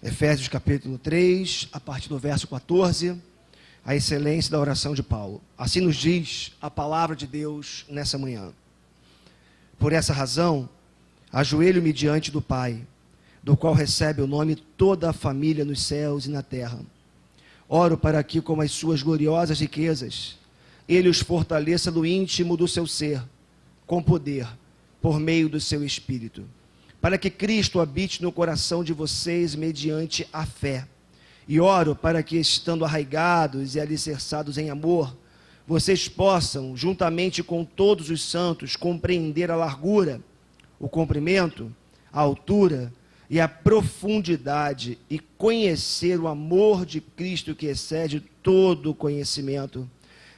Efésios capítulo 3, a partir do verso 14, a excelência da oração de Paulo. Assim nos diz a palavra de Deus nessa manhã. Por essa razão, ajoelho-me diante do Pai, do qual recebe o nome toda a família nos céus e na terra. Oro para que, com as suas gloriosas riquezas, Ele os fortaleça no íntimo do seu ser, com poder, por meio do seu Espírito, para que Cristo habite no coração de vocês mediante a fé. E oro para que, estando arraigados e alicerçados em amor, vocês possam, juntamente com todos os santos, compreender a largura, o comprimento, a altura e a profundidade, e conhecer o amor de Cristo que excede todo o conhecimento,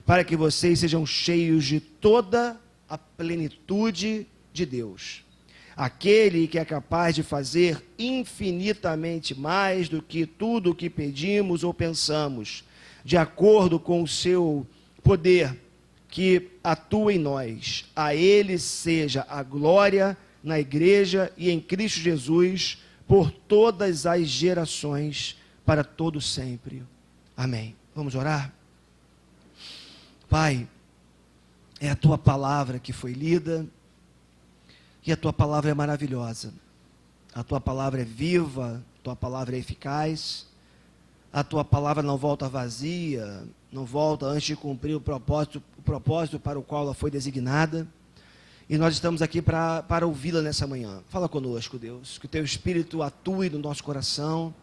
para que vocês sejam cheios de toda a plenitude de Deus. Aquele que é capaz de fazer infinitamente mais do que tudo o que pedimos ou pensamos, de acordo com o seu poder que atua em nós. A Ele seja a glória na igreja e em Cristo Jesus, por todas as gerações, para todo sempre. Amém. Vamos orar? Pai, é a Tua palavra que foi lida, e a Tua palavra é maravilhosa. A Tua palavra é viva, a Tua palavra é eficaz, a Tua palavra não volta vazia, não volta antes de cumprir o propósito para o qual ela foi designada. E nós estamos aqui para ouvi-la nessa manhã. Fala conosco, Deus, que o Teu Espírito atue no nosso coração,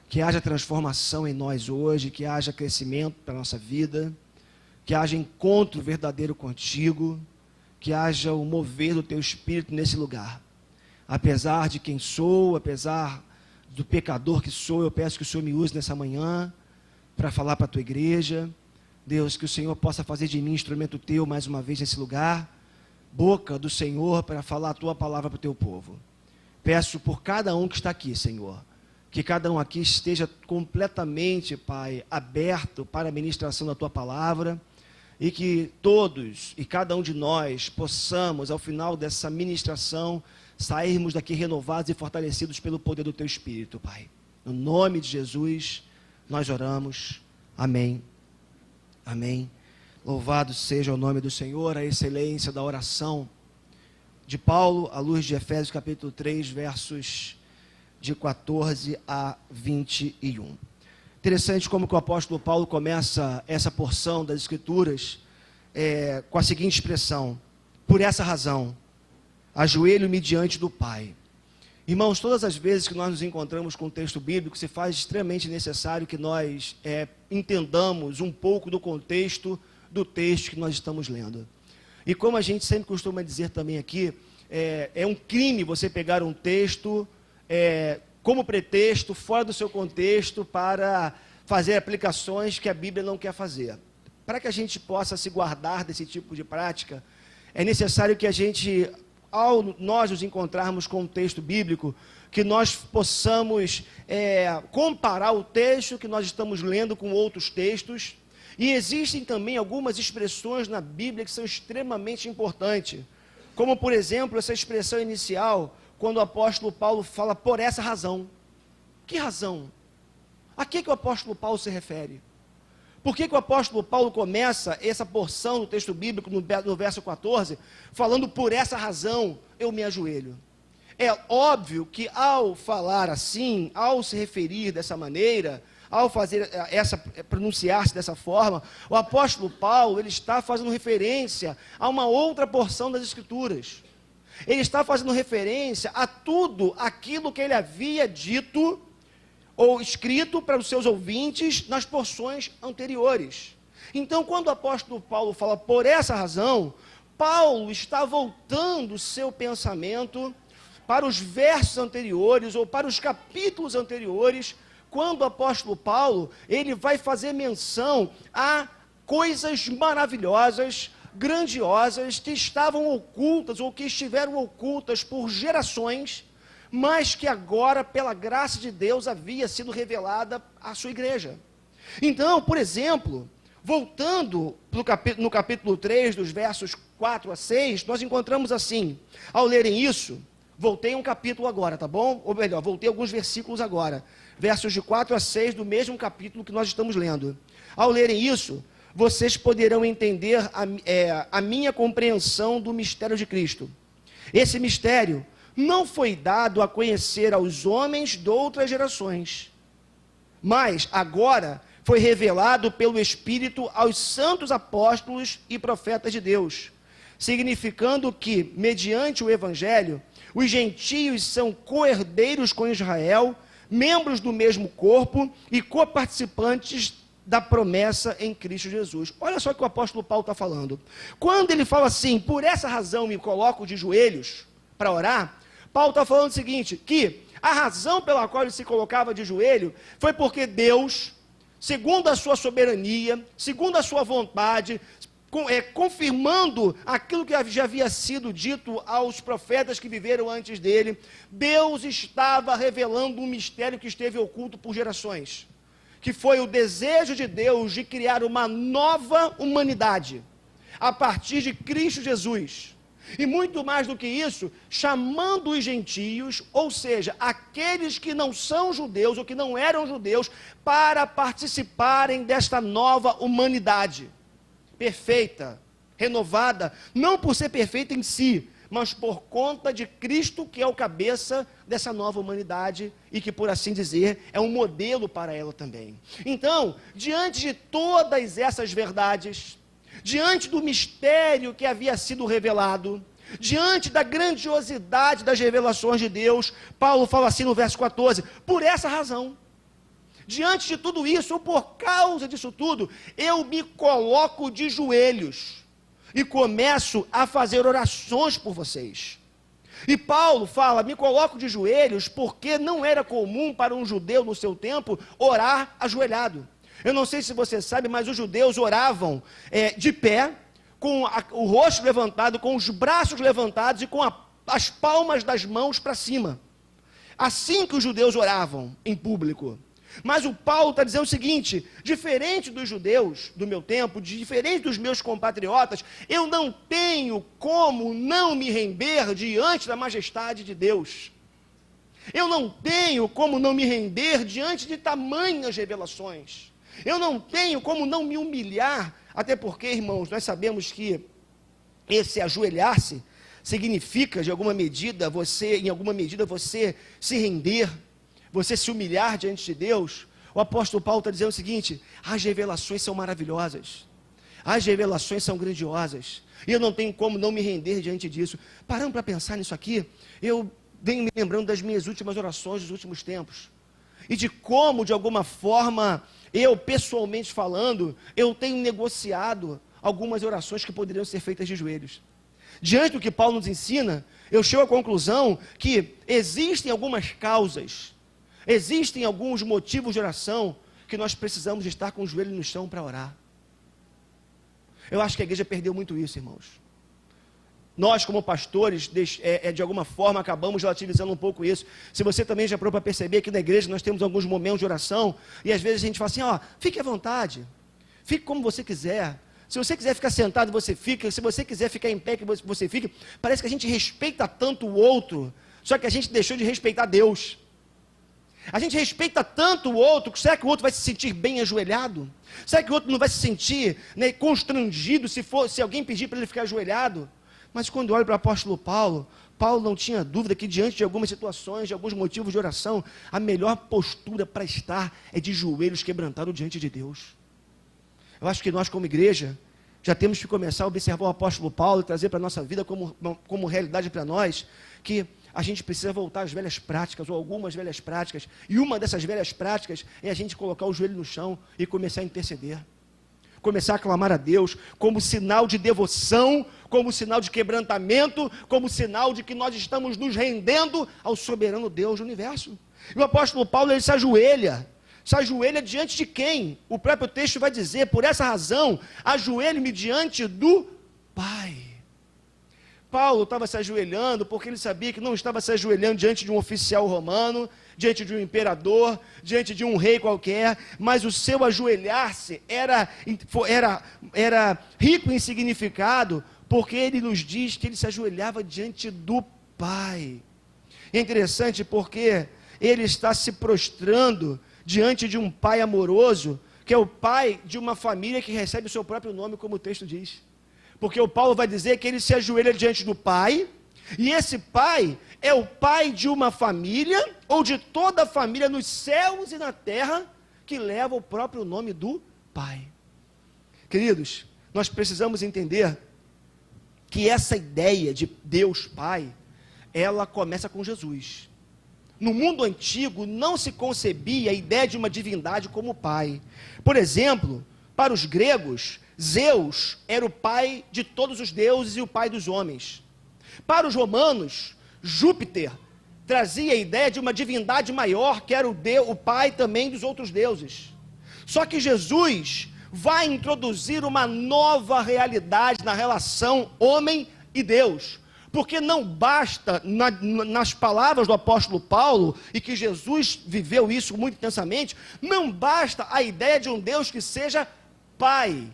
que haja transformação em nós hoje, que haja crescimento para a nossa vida, que haja encontro verdadeiro contigo, que haja o mover do Teu Espírito nesse lugar. Apesar de quem sou, apesar do pecador que sou, eu peço que o Senhor me use nessa manhã para falar para a Tua igreja. Deus, que o Senhor possa fazer de mim instrumento Teu mais uma vez nesse lugar, boca do Senhor para falar a Tua palavra para o Teu povo. Peço por cada um que está aqui, Senhor, que cada um aqui esteja completamente, Pai, aberto para a ministração da Tua palavra, e que todos e cada um de nós possamos, ao final dessa ministração, sairmos daqui renovados e fortalecidos pelo poder do Teu Espírito, Pai. No nome de Jesus, nós oramos. Amém. Amém. Louvado seja o nome do Senhor, a excelência da oração de Paulo, à luz de Efésios capítulo 3, versos de 14 a 21. Interessante como que o apóstolo Paulo começa essa porção das Escrituras com a seguinte expressão: por essa razão, ajoelho-me diante do Pai. Irmãos, todas as vezes que nós nos encontramos com o texto bíblico, se faz extremamente necessário que nós entendamos um pouco do contexto do texto que nós estamos lendo. E como a gente sempre costuma dizer também aqui, é um crime você pegar um texto como pretexto, fora do seu contexto, para fazer aplicações que a Bíblia não quer fazer. Para que a gente possa se guardar desse tipo de prática, é necessário que a gente, ao nós nos encontrarmos com um texto bíblico, que nós possamos comparar o texto que nós estamos lendo com outros textos. E existem também algumas expressões na Bíblia que são extremamente importantes, como, por exemplo, essa expressão inicial, quando o apóstolo Paulo fala por essa razão. Que razão? A que o apóstolo Paulo se refere? Por que o apóstolo Paulo começa essa porção do texto bíblico no verso 14, falando por essa razão eu me ajoelho? É óbvio que ao falar assim, ao se referir dessa maneira, ao pronunciar-se dessa forma, o apóstolo Paulo ele está fazendo referência a uma outra porção das Escrituras. Ele está fazendo referência a tudo aquilo que ele havia dito ou escrito para os seus ouvintes nas porções anteriores. Então, quando o apóstolo Paulo fala por essa razão, Paulo está voltando o seu pensamento para os versos anteriores ou para os capítulos anteriores, quando o apóstolo Paulo ele vai fazer menção a coisas maravilhosas, grandiosas, que estavam ocultas ou que estiveram ocultas por gerações, mas que agora, pela graça de Deus, havia sido revelada à sua igreja. Então, por exemplo, voltando no capítulo 3, dos versos 4 a 6, nós encontramos assim: ao lerem isso, Voltei um capítulo agora, tá bom? Ou melhor, voltei alguns versículos agora. Versos de 4 a 6 do mesmo capítulo que nós estamos lendo. Ao lerem isso, vocês poderão entender a minha compreensão do mistério de Cristo. Esse mistério não foi dado a conhecer aos homens de outras gerações, mas agora foi revelado pelo Espírito aos santos apóstolos e profetas de Deus, significando que, mediante o Evangelho, os gentios são co-herdeiros com Israel, membros do mesmo corpo e coparticipantes da promessa em Cristo Jesus. Olha só o que o apóstolo Paulo está falando. Quando ele fala assim, por essa razão me coloco de joelhos para orar, Paulo está falando o seguinte, que a razão pela qual ele se colocava de joelho foi porque Deus, segundo a sua soberania, segundo a sua vontade, confirmando aquilo que já havia sido dito aos profetas que viveram antes dele, Deus estava revelando um mistério que esteve oculto por gerações, que foi o desejo de Deus de criar uma nova humanidade, a partir de Cristo Jesus. E muito mais do que isso, chamando os gentios, ou seja, aqueles que não são judeus ou que não eram judeus, para participarem desta nova humanidade. Perfeita, renovada, não por ser perfeita em si, mas por conta de Cristo, que é o cabeça dessa nova humanidade e que, por assim dizer, é um modelo para ela também. Então, diante de todas essas verdades, diante do mistério que havia sido revelado, diante da grandiosidade das revelações de Deus, Paulo fala assim no verso 14, por essa razão, diante de tudo isso, ou por causa disso tudo, eu me coloco de joelhos e começo a fazer orações por vocês. E Paulo fala, me coloco de joelhos porque não era comum para um judeu no seu tempo orar ajoelhado. Eu não sei se você sabe, mas os judeus oravam de pé, com o rosto levantado, com os braços levantados e com as palmas das mãos para cima. Assim que os judeus oravam em público. Mas o Paulo está dizendo o seguinte, diferente dos judeus do meu tempo, diferente dos meus compatriotas, eu não tenho como não me render diante da majestade de Deus. Eu não tenho como não me render diante de tamanhas revelações. Eu não tenho como não me humilhar, até porque, irmãos, nós sabemos que esse ajoelhar-se significa, em alguma medida, você se render, você se humilhar diante de Deus. O apóstolo Paulo está dizendo o seguinte, as revelações são maravilhosas, as revelações são grandiosas, e eu não tenho como não me render diante disso. Parando para pensar nisso aqui, eu venho me lembrando das minhas últimas orações dos últimos tempos, e de como, de alguma forma, eu, pessoalmente falando, eu tenho negociado algumas orações que poderiam ser feitas de joelhos. Diante do que Paulo nos ensina, eu chego à conclusão que existem algumas causas, existem alguns motivos de oração que nós precisamos estar com o joelho no chão para orar. Eu acho que a igreja perdeu muito isso, irmãos. Nós, como pastores, de alguma forma, acabamos relativizando um pouco isso. Se você também já parou para perceber que na igreja nós temos alguns momentos de oração, e às vezes a gente fala assim, fique à vontade, fique como você quiser. Se você quiser ficar sentado, você fica. Se você quiser ficar em pé, que você fique. Parece que a gente respeita tanto o outro, só que a gente deixou de respeitar Deus. A gente respeita tanto o outro, será que o outro vai se sentir bem ajoelhado? Será que o outro não vai se sentir constrangido se alguém pedir para ele ficar ajoelhado? Mas quando eu olho para o apóstolo Paulo, Paulo não tinha dúvida que diante de algumas situações, de alguns motivos de oração, a melhor postura para estar é de joelhos quebrantados diante de Deus. Eu acho que nós, como igreja, já temos que começar a observar o apóstolo Paulo e trazer para a nossa vida como realidade para nós, que a gente precisa voltar às velhas práticas, ou algumas velhas práticas, e uma dessas velhas práticas é a gente colocar o joelho no chão e começar a interceder. Começar a clamar a Deus como sinal de devoção, como sinal de quebrantamento, como sinal de que nós estamos nos rendendo ao soberano Deus do universo. E o apóstolo Paulo, ele se ajoelha diante de quem? O próprio texto vai dizer, por essa razão, ajoelhe-me diante do Pai. Paulo estava se ajoelhando porque ele sabia que não estava se ajoelhando diante de um oficial romano, diante de um imperador, diante de um rei qualquer, mas o seu ajoelhar-se era rico em significado, porque ele nos diz que ele se ajoelhava diante do Pai. É interessante porque ele está se prostrando diante de um pai amoroso, que é o pai de uma família que recebe o seu próprio nome, como o texto diz. Porque o Paulo vai dizer que ele se ajoelha diante do pai, e esse pai é o pai de uma família, ou de toda a família nos céus e na terra, que leva o próprio nome do pai. Queridos, nós precisamos entender que essa ideia de Deus Pai, ela começa com Jesus. No mundo antigo não se concebia a ideia de uma divindade como pai. Por exemplo, para os gregos, Zeus era o pai de todos os deuses e o pai dos homens. Para os romanos, Júpiter trazia a ideia de uma divindade maior, que era o pai também dos outros deuses. Só que Jesus vai introduzir uma nova realidade na relação homem e Deus. Porque não basta, nas palavras do apóstolo Paulo, e que Jesus viveu isso muito intensamente, não basta a ideia de um Deus que seja pai.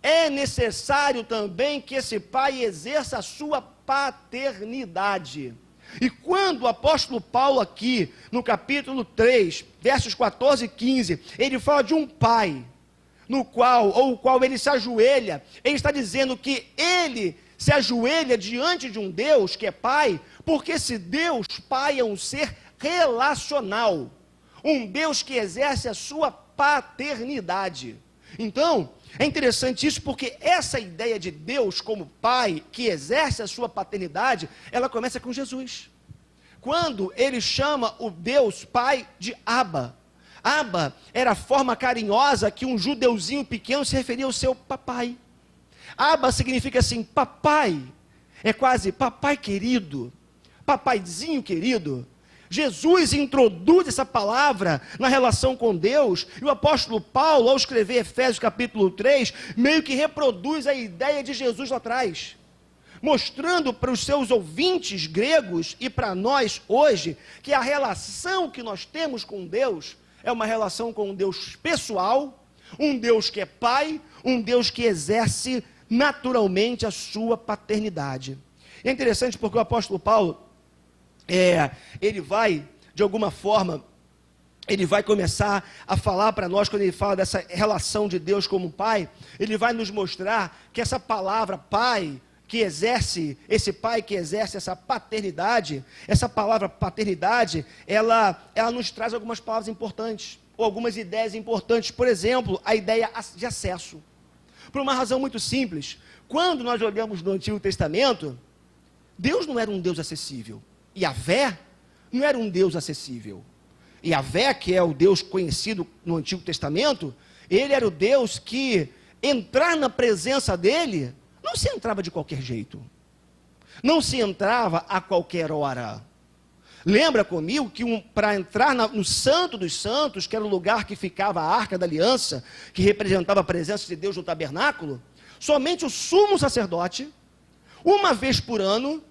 É necessário também que esse pai exerça a sua paternidade. E quando o apóstolo Paulo aqui, no capítulo 3, versos 14 e 15, ele fala de um pai, o qual ele se ajoelha, ele está dizendo que ele se ajoelha diante de um Deus que é pai, porque esse Deus pai é um ser relacional, um Deus que exerce a sua paternidade. Então, é interessante isso, porque essa ideia de Deus como pai, que exerce a sua paternidade, ela começa com Jesus. Quando ele chama o Deus pai de Abba. Abba era a forma carinhosa que um judeuzinho pequeno se referia ao seu papai. Abba significa assim, papai, é quase papai querido, papaizinho querido. Jesus introduz essa palavra na relação com Deus, e o apóstolo Paulo, ao escrever Efésios capítulo 3, meio que reproduz a ideia de Jesus lá atrás, mostrando para os seus ouvintes gregos e para nós hoje, que a relação que nós temos com Deus é uma relação com um Deus pessoal, um Deus que é pai, um Deus que exerce naturalmente a sua paternidade. É interessante porque o apóstolo Paulo, ele vai, de alguma forma, ele vai começar a falar para nós, quando ele fala dessa relação de Deus como pai, ele vai nos mostrar que essa palavra pai, que exerce, esse pai que exerce essa paternidade, essa palavra paternidade, ela nos traz algumas palavras importantes, ou algumas ideias importantes. Por exemplo, a ideia de acesso. Por uma razão muito simples, quando nós olhamos no Antigo Testamento, Deus não era um Deus acessível. Yahvé não era um Deus acessível. Yahvé, que é o Deus conhecido no Antigo Testamento, ele era o Deus que entrar na presença dele, não se entrava de qualquer jeito. Não se entrava a qualquer hora. Lembra comigo que para entrar no Santo dos Santos, que era o lugar que ficava a Arca da Aliança, que representava a presença de Deus no tabernáculo, somente o sumo sacerdote, uma vez por ano,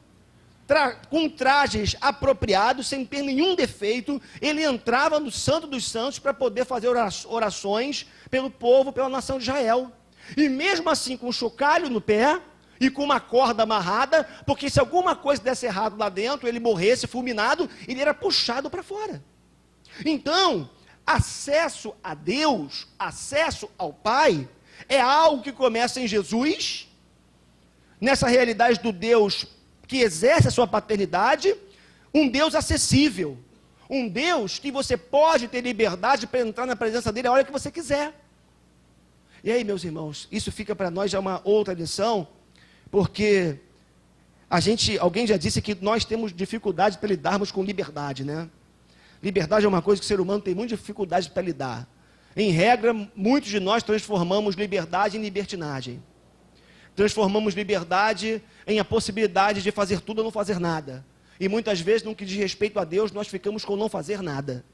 com trajes apropriados, sem ter nenhum defeito, ele entrava no Santo dos Santos para poder fazer orações pelo povo, pela nação de Israel. E mesmo assim, com um chocalho no pé e com uma corda amarrada, porque se alguma coisa desse errado lá dentro, ele morresse fulminado, ele era puxado para fora. Então, acesso a Deus, acesso ao Pai, é algo que começa em Jesus, nessa realidade do Deus que exerce a sua paternidade, um Deus acessível, um Deus que você pode ter liberdade para entrar na presença dele a hora que você quiser. E aí, meus irmãos, isso fica para nós já uma outra lição, porque alguém já disse que nós temos dificuldade para lidarmos com liberdade, né? Liberdade é uma coisa que o ser humano tem muita dificuldade para lidar. Em regra, muitos de nós transformamos liberdade em libertinagem. Transformamos liberdade em a possibilidade de fazer tudo ou não fazer nada. E muitas vezes, no que diz respeito a Deus, nós ficamos com não fazer nada.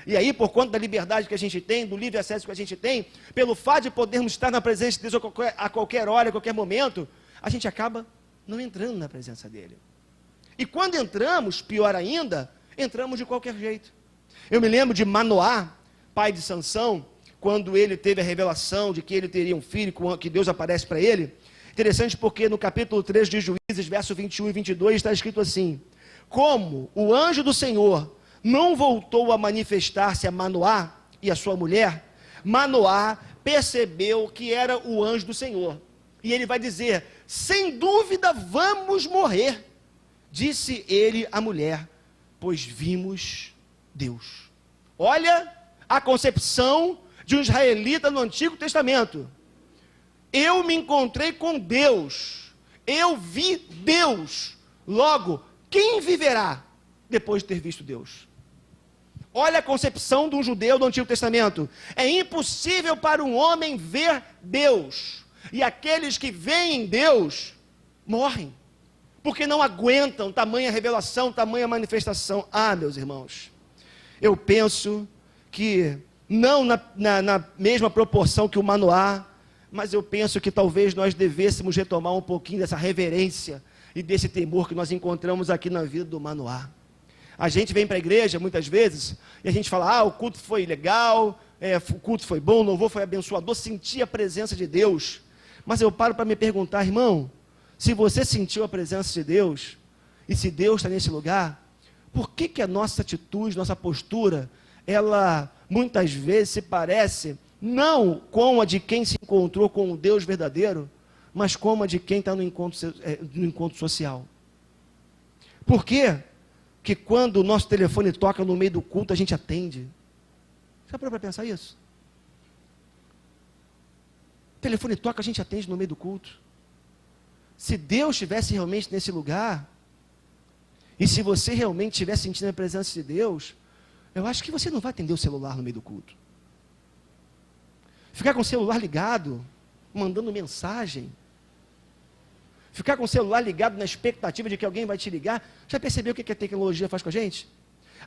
E aí, por conta da liberdade que a gente tem, do livre acesso que a gente tem, pelo fato de podermos estar na presença de Deus a qualquer hora, a qualquer momento, a gente acaba não entrando na presença dele. E quando entramos, pior ainda, entramos de qualquer jeito. Eu me lembro de Manoá, pai de Sansão, quando ele teve a revelação de que ele teria um filho, que Deus aparece para ele. Interessante porque no capítulo 3 de Juízes, verso 21 e 22, está escrito assim: como o anjo do Senhor não voltou a manifestar-se a Manoá e a sua mulher, Manoá percebeu que era o anjo do Senhor. E ele vai dizer: sem dúvida vamos morrer. Disse ele à mulher: pois vimos Deus. Olha a concepção de um israelita no Antigo Testamento. Eu me encontrei com Deus, eu vi Deus, logo, quem viverá depois de ter visto Deus? Olha a concepção de um judeu do Antigo Testamento. É impossível para um homem ver Deus, e aqueles que veem Deus, morrem, porque não aguentam tamanha revelação, tamanha manifestação. Ah, meus irmãos, eu penso que, não na mesma proporção que o Manoá, mas eu penso que talvez nós devêssemos retomar um pouquinho dessa reverência e desse temor que nós encontramos aqui na vida do Manoá. A gente vem para a igreja muitas vezes e a gente fala: o culto foi legal, o culto foi bom, o louvor foi abençoador, senti a presença de Deus. Mas eu paro para me perguntar, irmão, se você sentiu a presença de Deus, e se Deus está nesse lugar, por que a nossa atitude, nossa postura, ela muitas vezes se parece não com a de quem se encontrou com o Deus verdadeiro, mas como a de quem está no encontro social? Por quê que quando o nosso telefone toca no meio do culto, a gente atende? Já parou para pensar isso? O telefone toca, a gente atende no meio do culto. Se Deus estivesse realmente nesse lugar, e se você realmente estiver sentindo a presença de Deus, eu acho que você não vai atender o celular no meio do culto. Ficar com o celular ligado, mandando mensagem, ficar com o celular ligado na expectativa de que alguém vai te ligar. Já percebeu o que a tecnologia faz com a gente?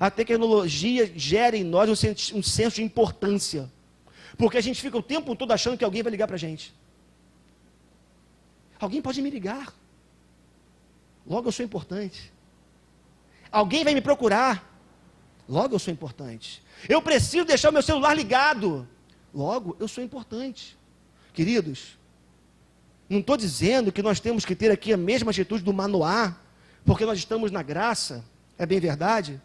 A tecnologia gera em nós um senso de importância, porque a gente fica o tempo todo achando que alguém vai ligar para a gente. Alguém pode me ligar, logo eu sou importante. Alguém vai me procurar, logo eu sou importante. Eu preciso deixar o meu celular ligado, logo eu sou importante. Queridos, não estou dizendo que nós temos que ter aqui a mesma atitude do Manoá, porque nós estamos na graça, é bem verdade,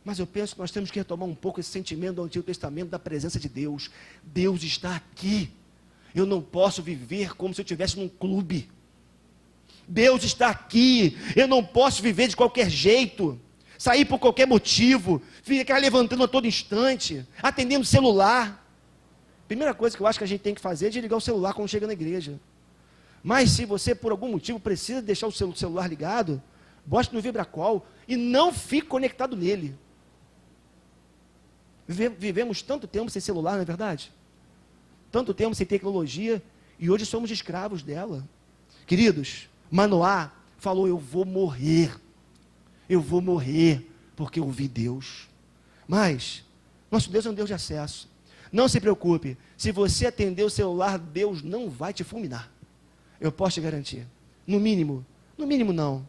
mas eu penso que nós temos que retomar um pouco esse sentimento do Antigo Testamento, da presença de Deus. Deus está aqui. Eu não posso viver como se eu estivesse num clube. Deus está aqui. Eu não posso viver de qualquer jeito, sair por qualquer motivo, ficar levantando a todo instante, atendendo o celular. Primeira coisa que eu acho que a gente tem que fazer é desligar o celular quando chega na igreja. Mas se você por algum motivo precisa deixar o seu celular ligado, bote no vibracol e não fique conectado nele. Vivemos tanto tempo sem celular, não é verdade? Tanto tempo sem tecnologia, e hoje somos escravos dela. Queridos, Manoá falou: eu vou morrer, porque eu vi Deus. Mas, nosso Deus é um Deus de acesso. Não se preocupe, se você atender o celular, Deus não vai te fulminar. Eu posso te garantir. No mínimo não,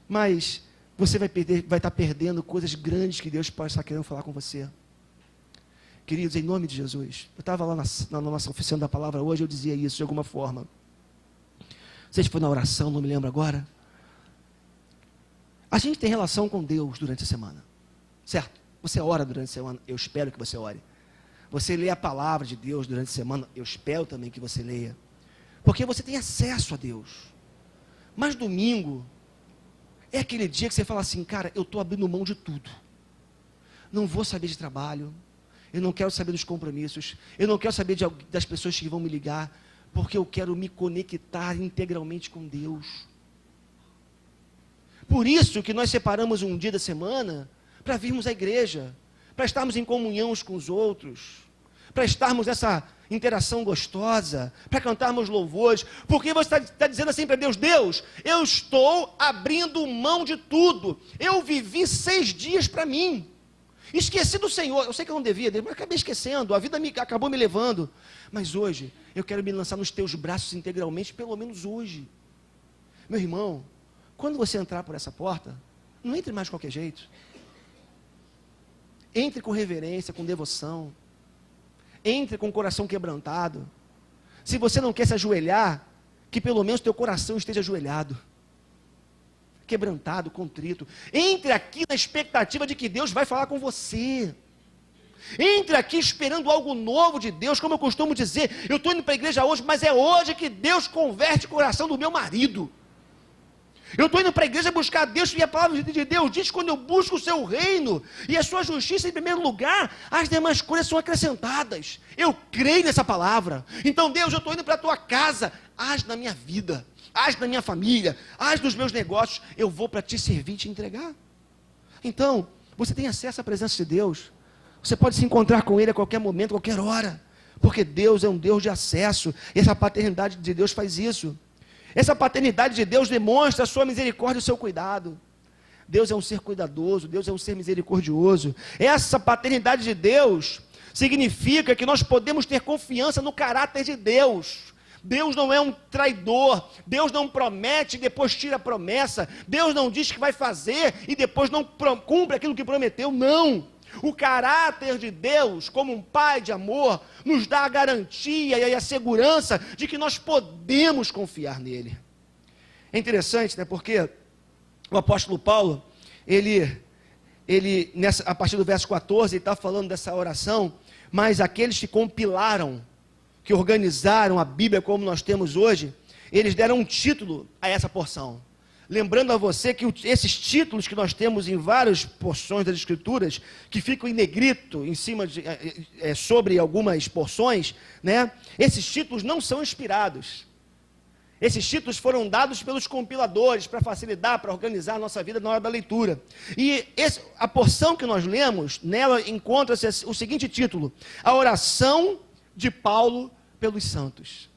mas você vai estar perdendo coisas grandes que Deus pode estar querendo falar com você. Queridos, em nome de Jesus, eu estava lá na nossa oficina da palavra hoje, eu dizia isso de alguma forma. Não sei se foi na oração, não me lembro agora. A gente tem relação com Deus durante a semana, certo? Você ora durante a semana, eu espero que você ore. Você lê a palavra de Deus durante a semana, eu espero também que você leia. Porque você tem acesso a Deus. Mas domingo é aquele dia que você fala assim: cara, eu estou abrindo mão de tudo. Não vou saber de trabalho, eu não quero saber dos compromissos, eu não quero saber das pessoas que vão me ligar, porque eu quero me conectar integralmente com Deus. Por isso que nós separamos um dia da semana para virmos à igreja, para estarmos em comunhão uns com os outros, para estarmos nessa interação gostosa, para cantarmos louvores, porque você está dizendo assim para Deus: Deus, eu estou abrindo mão de tudo, eu vivi 6 dias para mim, esqueci do Senhor, eu sei que eu não devia, mas acabei esquecendo, a vida acabou me levando, mas hoje eu quero me lançar nos teus braços integralmente, pelo menos hoje. Meu irmão, quando você entrar por essa porta, não entre mais de qualquer jeito, entre com reverência, com devoção, entre com o coração quebrantado. Se você não quer se ajoelhar, que pelo menos teu coração esteja ajoelhado. quebrantado, contrito. Entre aqui na expectativa de que Deus vai falar com você. Entre aqui esperando algo novo de Deus, como eu costumo dizer, eu estou indo para a igreja hoje, mas é hoje que Deus converte o coração do meu marido. Eu estou indo para a igreja buscar a Deus, e a palavra de Deus diz: quando eu busco o seu reino e a sua justiça em primeiro lugar, as demais coisas são acrescentadas. Eu creio nessa palavra. Então, Deus, eu estou indo para a tua casa, age na minha vida, age na minha família, age nos meus negócios, eu vou para te servir e te entregar. Então, você tem acesso à presença de Deus. Você pode se encontrar com Ele a qualquer momento, a qualquer hora, porque Deus é um Deus de acesso, e essa paternidade de Deus faz isso. Essa paternidade de Deus demonstra a sua misericórdia e o seu cuidado. Deus é um ser cuidadoso, Deus é um ser misericordioso. Essa paternidade de Deus significa que nós podemos ter confiança no caráter de Deus. Deus não é um traidor, Deus não promete e depois tira a promessa, Deus não diz que vai fazer e depois não cumpre aquilo que prometeu, não. O caráter de Deus, como um pai de amor, nos dá a garantia e a segurança de que nós podemos confiar nele. É interessante, né? Porque o apóstolo Paulo, a partir do verso 14, ele está falando dessa oração, mas aqueles que compilaram, que organizaram a Bíblia como nós temos hoje, eles deram um título a essa porção. Lembrando a você que esses títulos que nós temos em várias porções das Escrituras, que ficam em negrito, em cima sobre algumas porções, né? Esses títulos não são inspirados. Esses títulos foram dados pelos compiladores para facilitar, para organizar a nossa vida na hora da leitura. E a porção que nós lemos, nela encontra-se o seguinte título: a oração de Paulo pelos santos.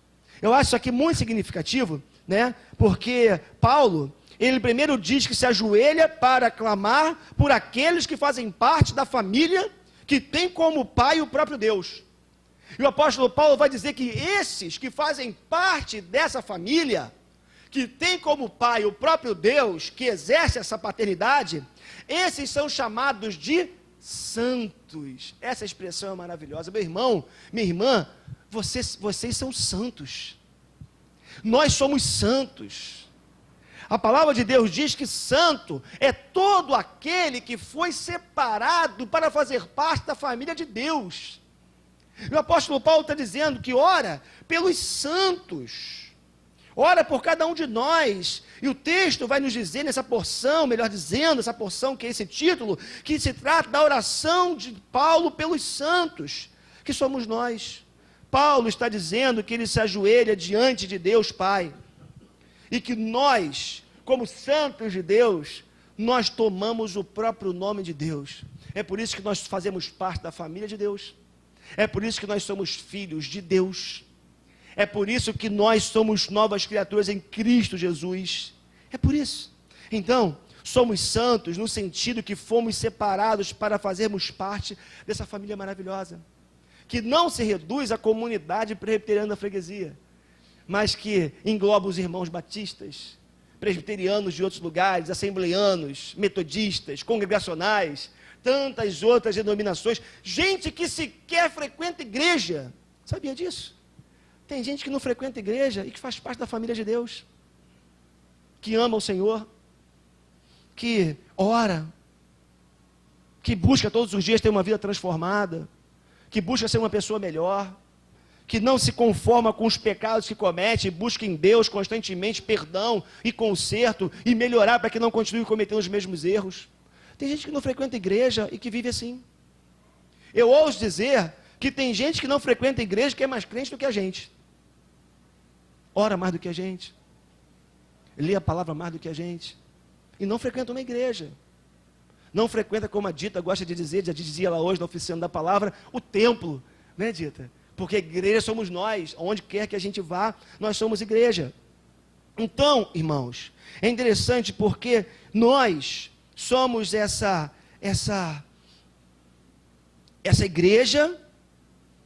Eu acho isso aqui muito significativo, né? Porque Paulo, ele primeiro diz que se ajoelha para clamar por aqueles que fazem parte da família, que tem como pai o próprio Deus. E o apóstolo Paulo vai dizer que esses que fazem parte dessa família, que tem como pai o próprio Deus, que exerce essa paternidade, esses são chamados de santos. Essa expressão é maravilhosa. Meu irmão, minha irmã, vocês são santos. Nós somos santos. A palavra de Deus diz que santo é todo aquele que foi separado para fazer parte da família de Deus. E o apóstolo Paulo está dizendo que ora pelos santos, ora por cada um de nós. E o texto vai nos dizer nessa porção, melhor dizendo, essa porção que é esse título, que se trata da oração de Paulo pelos santos, que somos nós. Paulo está dizendo que ele se ajoelha diante de Deus Pai, e que nós, como santos de Deus, nós tomamos o próprio nome de Deus. É por isso que nós fazemos parte da família de Deus. É por isso que nós somos filhos de Deus. É por isso que nós somos novas criaturas em Cristo Jesus. É por isso. Então, somos santos no sentido que fomos separados para fazermos parte dessa família maravilhosa, que não se reduz à comunidade presbiteriana da freguesia, mas que engloba os irmãos batistas, presbiterianos de outros lugares, assembleianos, metodistas, congregacionais, tantas outras denominações, gente que sequer frequenta igreja. Sabia disso? Tem gente que não frequenta igreja e que faz parte da família de Deus, que ama o Senhor, que ora, que busca todos os dias ter uma vida transformada, que busca ser uma pessoa melhor, que não se conforma com os pecados que comete, busca em Deus constantemente perdão e conserto e melhorar para que não continue cometendo os mesmos erros. Tem gente que não frequenta igreja e que vive assim. Eu ouso dizer que tem gente que não frequenta igreja que é mais crente do que a gente. Ora mais do que a gente. Lê a palavra mais do que a gente. E não frequenta uma igreja. Não frequenta, como a Dita gosta de dizer, já dizia lá hoje na oficina da palavra, o templo, né, Dita? Porque a igreja somos nós, onde quer que a gente vá, nós somos igreja. Então, irmãos, é interessante porque nós somos essa igreja,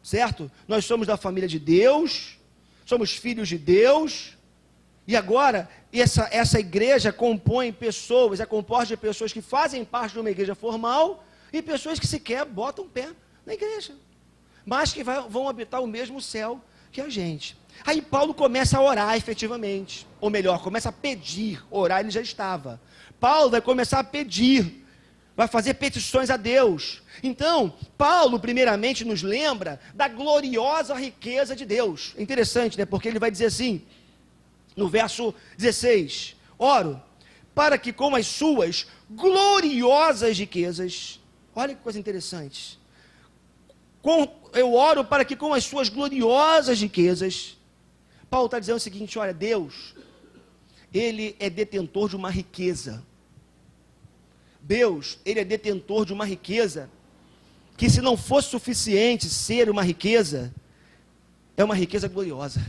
certo? Nós somos da família de Deus, somos filhos de Deus, e agora essa igreja compõe pessoas, é composta de pessoas que fazem parte de uma igreja formal e pessoas que sequer botam pé na igreja, mas que vão habitar o mesmo céu que a gente. Aí Paulo começa a orar efetivamente, ou melhor, começa a pedir. Orar ele já estava. Paulo vai começar a pedir, vai fazer petições a Deus. Então, Paulo primeiramente nos lembra da gloriosa riqueza de Deus. É interessante, né? Porque ele vai dizer assim, no verso 16, oro para que com as suas gloriosas riquezas, olha que coisa interessante, eu oro para que com as suas gloriosas riquezas, Paulo está dizendo o seguinte, olha, Deus, Ele é detentor de uma riqueza. Deus, Ele é detentor de uma riqueza, que se não fosse suficiente ser uma riqueza, é uma riqueza gloriosa.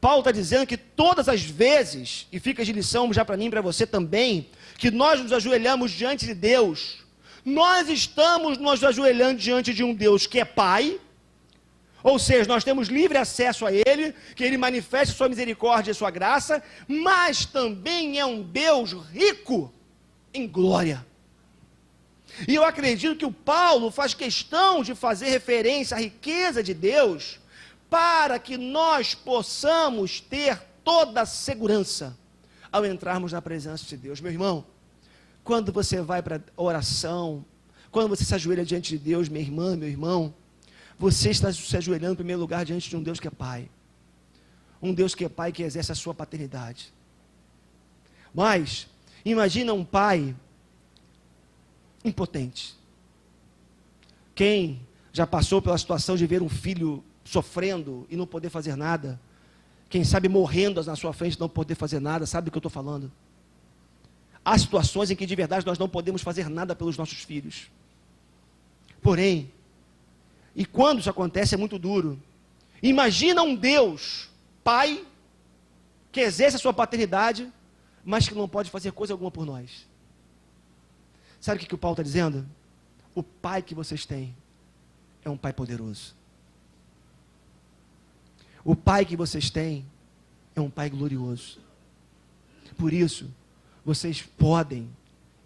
Paulo está dizendo que todas as vezes, e fica de lição já para mim e para você também, que nós nos ajoelhamos diante de Deus, nós estamos nos ajoelhando diante de um Deus que é Pai, ou seja, nós temos livre acesso a Ele, que Ele manifeste sua misericórdia e sua graça, mas também é um Deus rico em glória. E eu acredito que o Paulo faz questão de fazer referência à riqueza de Deus, para que nós possamos ter toda a segurança ao entrarmos na presença de Deus. Meu irmão, quando você vai para a oração, quando você se ajoelha diante de Deus, minha irmã, meu irmão, você está se ajoelhando em primeiro lugar diante de um Deus que é Pai. Um Deus que é Pai que exerce a sua paternidade. Mas, imagina um pai impotente. Quem já passou pela situação de ver um filho sofrendo e não poder fazer nada, quem sabe morrendo na sua frente e não poder fazer nada, sabe do que eu estou falando? Há situações em que de verdade nós não podemos fazer nada pelos nossos filhos. Porém, e quando isso acontece é muito duro. Imagina um Deus, Pai, que exerce a sua paternidade, mas que não pode fazer coisa alguma por nós. Sabe o que o Paulo está dizendo? O Pai que vocês têm é um Pai poderoso. O Pai que vocês têm é um Pai glorioso. Por isso, vocês podem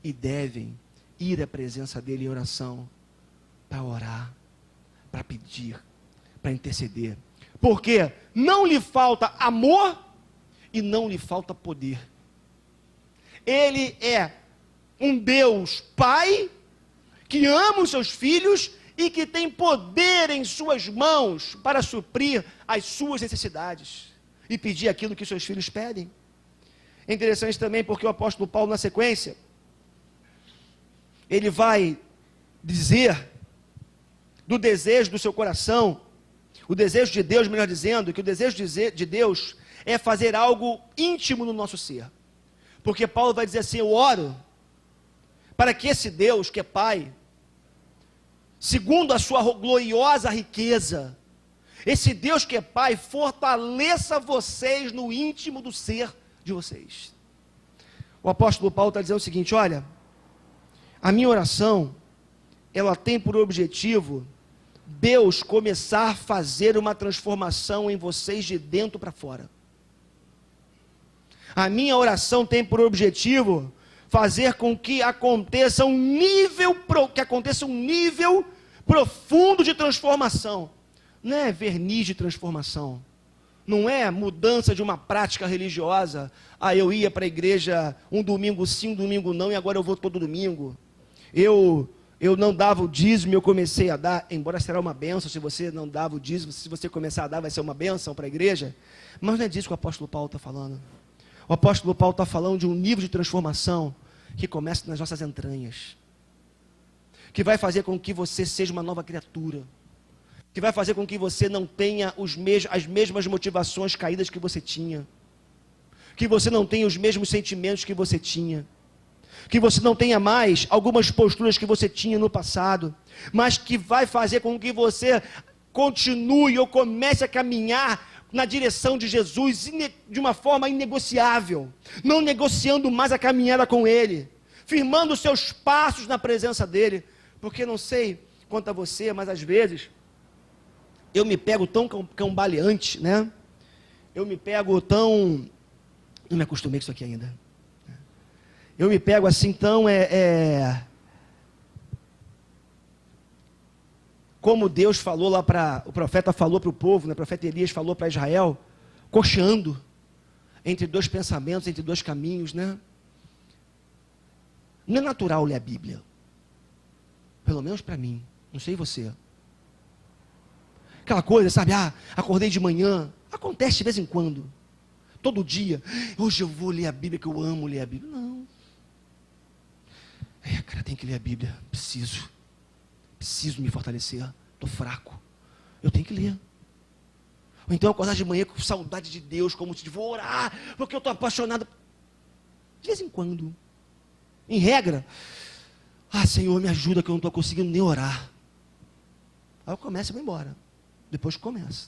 e devem ir à presença dEle em oração, para orar, para pedir, para interceder. Porque não lhe falta amor e não lhe falta poder. Ele é um Deus Pai que ama os seus filhos e que tem poder em suas mãos para suprir as suas necessidades e pedir aquilo que seus filhos pedem. É interessante também porque o apóstolo Paulo, na sequência, ele vai dizer do desejo do seu coração, o desejo de Deus, melhor dizendo, que o desejo de Deus é fazer algo íntimo no nosso ser. Porque Paulo vai dizer assim, eu oro para que esse Deus que é Pai, segundo a sua gloriosa riqueza, esse Deus que é Pai, fortaleça vocês no íntimo do ser de vocês. O apóstolo Paulo está dizendo o seguinte, olha, a minha oração, ela tem por objetivo Deus começar a fazer uma transformação em vocês de dentro para fora. A minha oração tem por objetivo fazer com que aconteça um nível profundo de transformação. Não é verniz de transformação. Não é mudança de uma prática religiosa. Eu ia para a igreja um domingo sim, um domingo não, e agora eu vou todo domingo. Eu não dava o dízimo, eu comecei a dar, embora será uma bênção, se você não dava o dízimo, se você começar a dar, vai ser uma bênção para a igreja. Mas não é disso que o apóstolo Paulo está falando. O apóstolo Paulo está falando de um nível de transformação que começa nas nossas entranhas, que vai fazer com que você seja uma nova criatura, que vai fazer com que você não tenha as mesmas motivações caídas que você tinha, que você não tenha os mesmos sentimentos que você tinha, que você não tenha mais algumas posturas que você tinha no passado, mas que vai fazer com que você continue ou comece a caminhar na direção de Jesus de uma forma inegociável, não negociando mais a caminhada com Ele, firmando os seus passos na presença dEle, porque não sei quanto a você, mas às vezes eu me pego tão cambaleante, né? Eu me pego tão... Não me acostumei com isso aqui ainda. Eu me pego assim tão... como Deus falou lá o profeta falou para o povo, né? O profeta Elias falou para Israel, cocheando entre dois pensamentos, entre dois caminhos, né? Não é natural ler a Bíblia. Pelo menos para mim. Não sei você. Aquela coisa, sabe? Acordei de manhã. Acontece de vez em quando. Todo dia. Hoje eu vou ler a Bíblia, que eu amo ler a Bíblia. Não. Cara, tem que ler a Bíblia. Preciso me fortalecer. Estou fraco. Eu tenho que ler. Ou então acordar de manhã com saudade de Deus, como se vou orar, porque eu estou apaixonado. De vez em quando. Em regra, Senhor, me ajuda que eu não estou conseguindo nem orar. Aí eu começo e vou embora. Depois começa.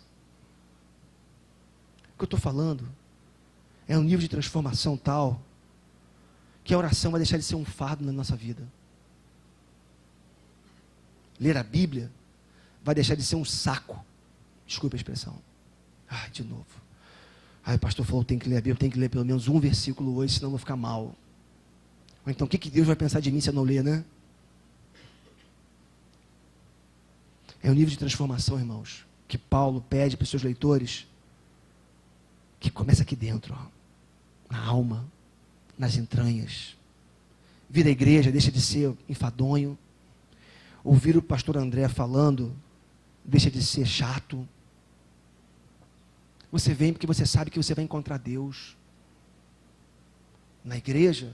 O que eu estou falando é um nível de transformação tal que a oração vai deixar de ser um fardo na nossa vida. Ler a Bíblia vai deixar de ser um saco. Desculpa a expressão. De novo. O pastor falou, tem que ler a Bíblia, tem que ler pelo menos um versículo hoje, senão eu vou ficar mal. Ou então, o que Deus vai pensar de mim se eu não ler, né? É um nível de transformação, irmãos, que Paulo pede para os seus leitores, que começa aqui dentro, na alma, nas entranhas. Vir à igreja deixa de ser enfadonho. Ouvir o pastor André falando deixa de ser chato. Você vem porque você sabe que você vai encontrar Deus na igreja,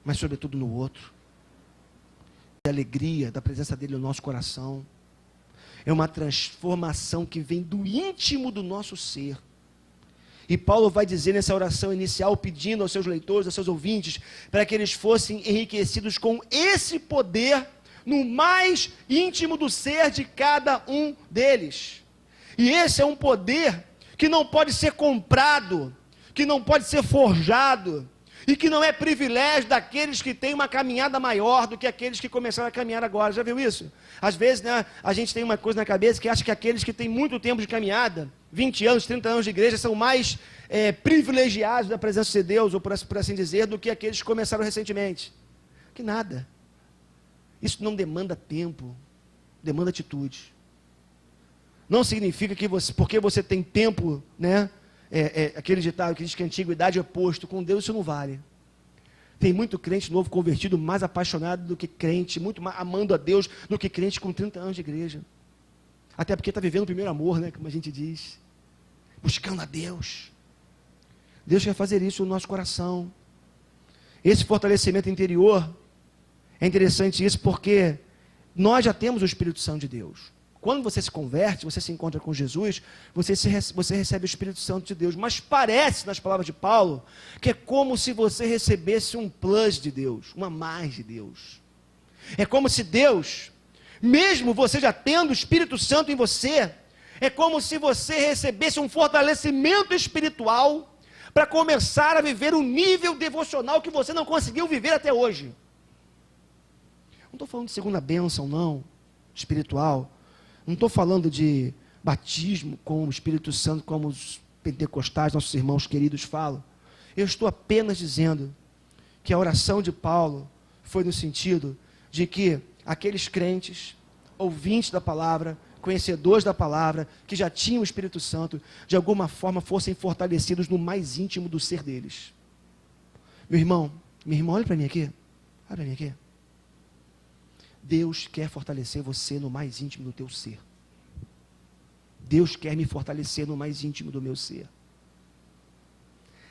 mas sobretudo no outro. A alegria da presença dele no nosso coração é uma transformação que vem do íntimo do nosso ser. E Paulo vai dizer nessa oração inicial, pedindo aos seus leitores, aos seus ouvintes, para que eles fossem enriquecidos com esse poder no mais íntimo do ser de cada um deles. E esse é um poder que não pode ser comprado, que não pode ser forjado, e que não é privilégio daqueles que têm uma caminhada maior do que aqueles que começaram a caminhar agora. Já viu isso? Às vezes, né, a gente tem uma coisa na cabeça que acha que aqueles que têm muito tempo de caminhada, 20 anos, 30 anos de igreja, são mais privilegiados da presença de Deus, ou por assim dizer, do que aqueles que começaram recentemente. Que nada. Isso não demanda tempo, demanda atitude. Não significa que porque você tem tempo, né? Aquele ditado que diz que a antiguidade é posto, com Deus isso não vale. Tem muito crente novo convertido, mais apaixonado do que crente, muito mais amando a Deus do que crente com 30 anos de igreja. Até porque está vivendo o primeiro amor, né? Como a gente diz. Buscando a Deus. Deus quer fazer isso no nosso coração. Esse fortalecimento interior, é interessante isso porque nós já temos o Espírito Santo de Deus. Quando você se converte, você se encontra com Jesus, você recebe o Espírito Santo de Deus. Mas parece, nas palavras de Paulo, que é como se você recebesse um plus de Deus, uma mais de Deus. É como se Deus, mesmo você já tendo o Espírito Santo em você, é como se você recebesse um fortalecimento espiritual para começar a viver um nível devocional que você não conseguiu viver até hoje. Não estou falando de segunda bênção, não, espiritual. Não estou falando de batismo com o Espírito Santo, como os pentecostais, nossos irmãos queridos falam. Eu estou apenas dizendo que a oração de Paulo foi no sentido de que aqueles crentes, ouvintes da palavra, conhecedores da palavra, que já tinham o Espírito Santo, de alguma forma fossem fortalecidos no mais íntimo do ser deles. Meu irmão, minha irmã, olha para mim aqui. Olha para mim aqui. Deus quer fortalecer você no mais íntimo do teu ser. Deus quer me fortalecer no mais íntimo do meu ser.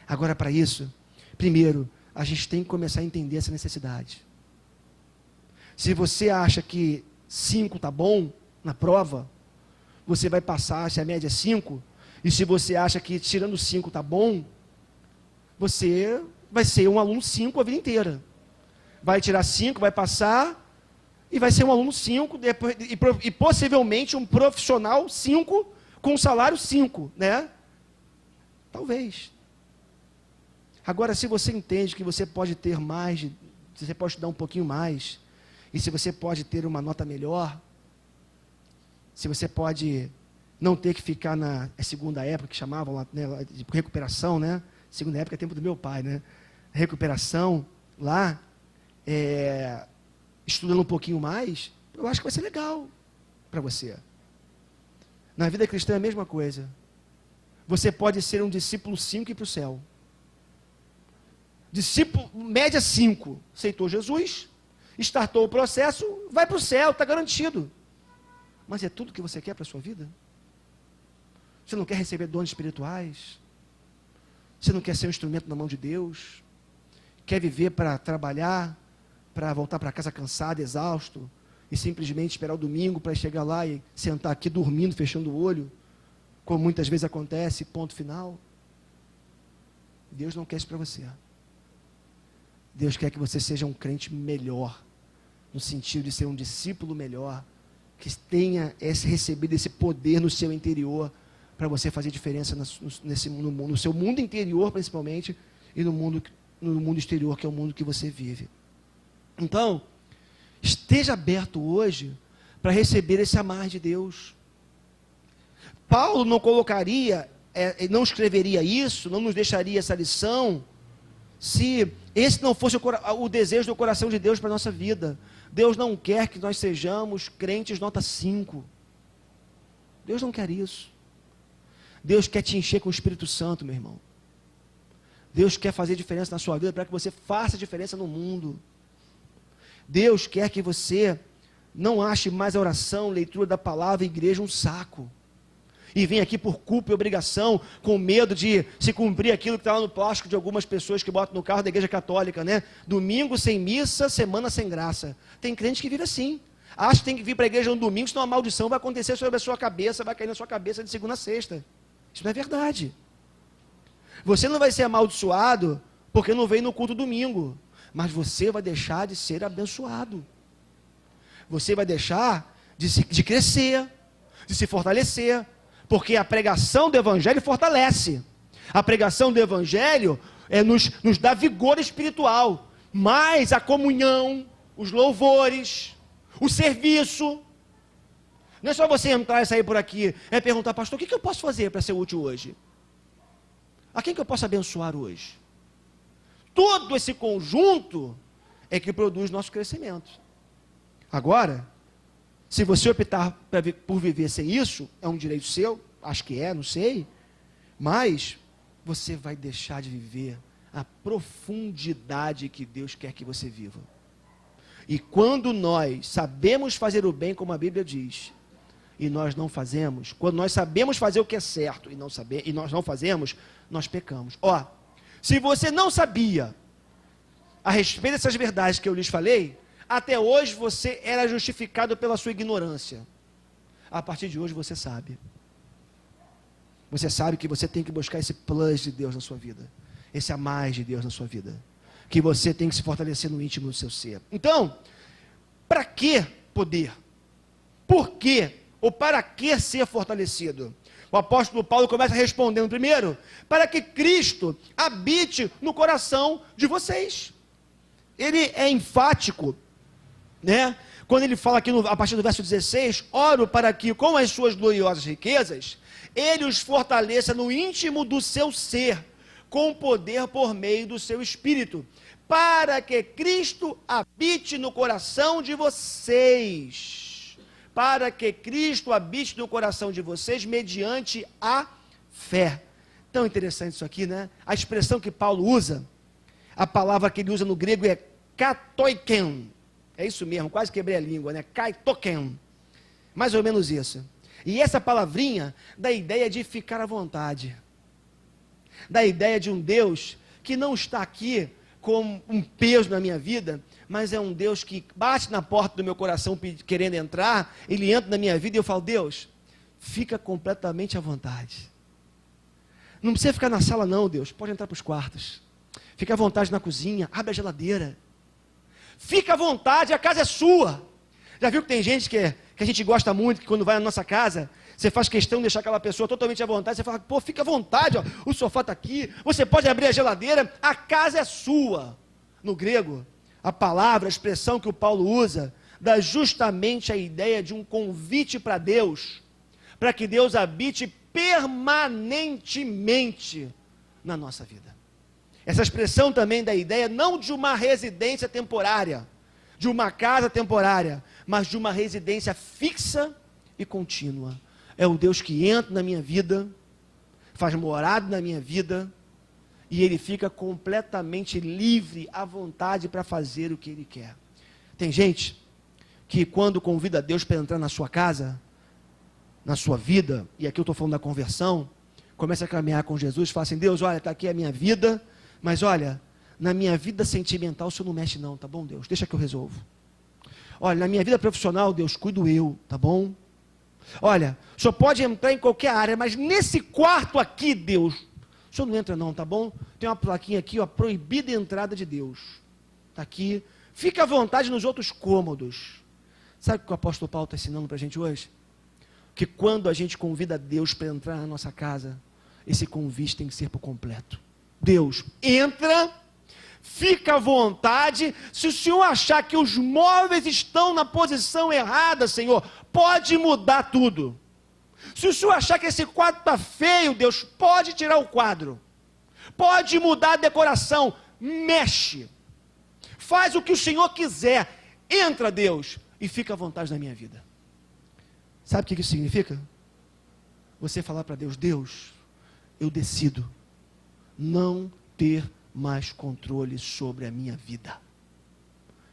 Agora, para isso, primeiro, a gente tem que começar a entender essa necessidade. Se você acha que 5 está bom na prova, você vai passar, se a média é 5, e se você acha que tirando 5 está bom, você vai ser um aluno 5 a vida inteira. Vai tirar 5, vai passar, e vai ser um aluno 5, e possivelmente um profissional 5, com salário 5, né? Talvez. Agora, se você entende que você pode ter mais, você pode estudar um pouquinho mais, e se você pode ter uma nota melhor, se você pode não ter que ficar na segunda época, que chamavam lá, né, de recuperação, né? Segunda época é tempo do meu pai, né? Recuperação, lá, estudando um pouquinho mais, eu acho que vai ser legal. para você. Na vida cristã é a mesma coisa. Você pode ser um discípulo 5 e ir para o céu. Discípulo, média 5, aceitou Jesus, startou o processo, vai para o céu, está garantido. Mas é tudo que você quer para a sua vida? Você não quer receber dons espirituais? Você não quer ser um instrumento na mão de Deus? Quer viver para trabalhar, para voltar para casa cansado, exausto, e simplesmente esperar o domingo para chegar lá e sentar aqui dormindo, fechando o olho, como muitas vezes acontece, ponto final? Deus não quer isso para você. Deus quer que você seja um crente melhor, no sentido de ser um discípulo melhor, que tenha recebido esse poder no seu interior, para você fazer diferença no seu mundo interior, principalmente, e no mundo exterior, que é o mundo que você vive. Então, esteja aberto hoje para receber esse amar de Deus. Paulo não colocaria, não escreveria isso, não nos deixaria essa lição, se esse não fosse o desejo do coração de Deus para a nossa vida. Deus não quer que nós sejamos crentes nota 5. Deus não quer isso. Deus quer te encher com o Espírito Santo, meu irmão. Deus quer fazer diferença na sua vida para que você faça diferença no mundo. Deus quer que você não ache mais a oração, leitura da palavra, igreja um saco. E vem aqui por culpa e obrigação, com medo de se cumprir aquilo que está lá no plástico de algumas pessoas que botam no carro da igreja católica, né? Domingo sem missa, semana sem graça. Tem crente que vive assim. Acha que tem que vir para a igreja no domingo, senão a maldição vai acontecer sobre a sua cabeça, vai cair na sua cabeça de segunda a sexta. Isso não é verdade. Você não vai ser amaldiçoado porque não veio no culto domingo, mas você vai deixar de ser abençoado. Você vai deixar de crescer, de se fortalecer, porque a pregação do Evangelho fortalece. A pregação do Evangelho nos dá vigor espiritual, mas a comunhão, os louvores, o serviço, não é só você entrar e sair por aqui, é perguntar, pastor, o que eu posso fazer para ser útil hoje? A quem que eu posso abençoar hoje? Todo esse conjunto é que produz nosso crescimento. Agora, se você optar por viver sem isso, é um direito seu, acho que é, não sei, mas você vai deixar de viver a profundidade que Deus quer que você viva. E quando nós sabemos fazer o bem, como a Bíblia diz, e nós não fazemos, quando nós sabemos fazer o que é certo e nós não fazemos, nós pecamos. Ó, se você não sabia a respeito dessas verdades que eu lhes falei, até hoje você era justificado pela sua ignorância. A partir de hoje você sabe. Você sabe que você tem que buscar esse plus de Deus na sua vida, esse a mais de Deus na sua vida, que você tem que se fortalecer no íntimo do seu ser. Então, para que poder? Por quê? Ou para que ser fortalecido? O apóstolo Paulo começa respondendo primeiro, para que Cristo habite no coração de vocês. Ele é enfático, né? Quando ele fala aqui a partir do verso 16, oro para que com as suas gloriosas riquezas, ele os fortaleça no íntimo do seu ser, com poder por meio do seu Espírito, para que Cristo habite no coração de vocês. Para que Cristo habite no coração de vocês mediante a fé. Tão interessante isso aqui, né? A expressão que Paulo usa, a palavra que ele usa no grego é katoiken. É isso mesmo, quase quebrei a língua, né? Kaitoken. Mais ou menos isso. E essa palavrinha dá a ideia de ficar à vontade. Dá a ideia de um Deus que não está aqui com um peso na minha vida, mas é um Deus que bate na porta do meu coração querendo entrar, ele entra na minha vida e eu falo, Deus, fica completamente à vontade. Não precisa ficar na sala não, Deus, pode entrar para os quartos. Fica à vontade na cozinha, abre a geladeira. Fica à vontade, a casa é sua. Já viu que tem gente que a gente gosta muito, que quando vai na nossa casa, você faz questão de deixar aquela pessoa totalmente à vontade, você fala, pô, fica à vontade, ó, o sofá está aqui, você pode abrir a geladeira, a casa é sua. No grego, a palavra, a expressão que o Paulo usa, dá justamente a ideia de um convite para Deus, para que Deus habite permanentemente na nossa vida. Essa expressão também dá a ideia não de uma residência temporária, de uma casa temporária, mas de uma residência fixa e contínua. É o Deus que entra na minha vida, faz morada na minha vida, e Ele fica completamente livre, à vontade para fazer o que Ele quer. Tem gente que quando convida Deus para entrar na sua casa, na sua vida, e aqui eu estou falando da conversão, começa a caminhar com Jesus, fala assim, Deus, olha, está aqui a minha vida, mas olha, na minha vida sentimental o Senhor não mexe não, tá bom, Deus? Deixa que eu resolvo. Olha, na minha vida profissional, Deus, cuido eu, tá bom? Olha, o Senhor pode entrar em qualquer área, mas nesse quarto aqui, Deus, o Senhor não entra não, tá bom? Tem uma plaquinha aqui, ó, proibida a entrada de Deus. Está aqui. Fica à vontade nos outros cômodos. Sabe o que o apóstolo Paulo está ensinando para a gente hoje? Que quando a gente convida Deus para entrar na nossa casa, esse convite tem que ser por completo. Deus, entra, fica à vontade. Se o Senhor achar que os móveis estão na posição errada, Senhor, pode mudar tudo. Se o Senhor achar que esse quadro está feio, Deus, pode tirar o quadro. Pode mudar a decoração. Mexe. Faz o que o Senhor quiser. Entra, Deus, e fica à vontade na minha vida. Sabe o que isso significa? Você falar para Deus, Deus, eu decido não ter mais controle sobre a minha vida.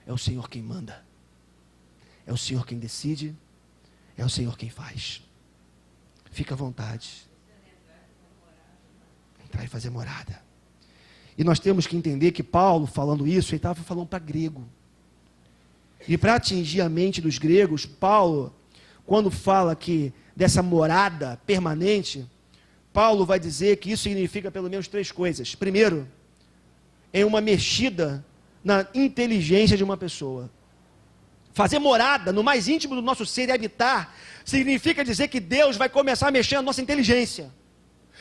É o Senhor quem manda. É o Senhor quem decide. É o Senhor quem faz. Fica à vontade. Entrar e fazer morada. E nós temos que entender que Paulo, falando isso, ele estava falando para grego. E para atingir a mente dos gregos, Paulo, quando fala que dessa morada permanente, Paulo vai dizer que isso significa pelo menos 3 coisas. Primeiro, é uma mexida na inteligência de uma pessoa. Fazer morada no mais íntimo do nosso ser e habitar, significa dizer que Deus vai começar a mexer na nossa inteligência.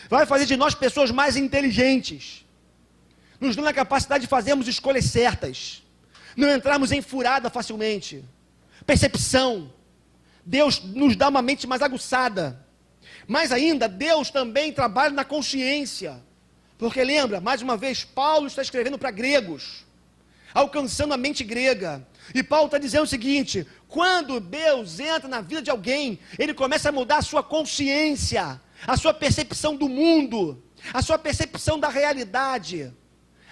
Vai fazer de nós pessoas mais inteligentes. Nos dando a capacidade de fazermos escolhas certas. Não entrarmos em furada facilmente. Percepção. Deus nos dá uma mente mais aguçada. Mais ainda, Deus também trabalha na consciência. Porque lembra, mais uma vez, Paulo está escrevendo para gregos. Alcançando a mente grega. E Paulo está dizendo o seguinte, quando Deus entra na vida de alguém, Ele começa a mudar a sua consciência, a sua percepção do mundo, a sua percepção da realidade,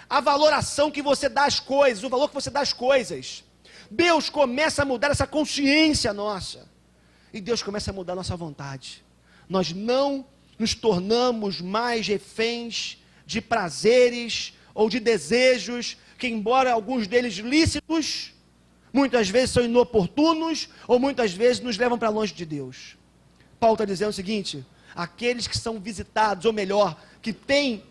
a valoração que você dá às coisas, o valor que você dá às coisas. Deus começa a mudar essa consciência nossa, e Deus começa a mudar a nossa vontade. Nós não nos tornamos mais reféns de prazeres ou de desejos, que embora alguns deles lícitos, muitas vezes são inoportunos, ou muitas vezes nos levam para longe de Deus. Paulo está dizendo o seguinte, aqueles que são visitados, ou melhor, que têm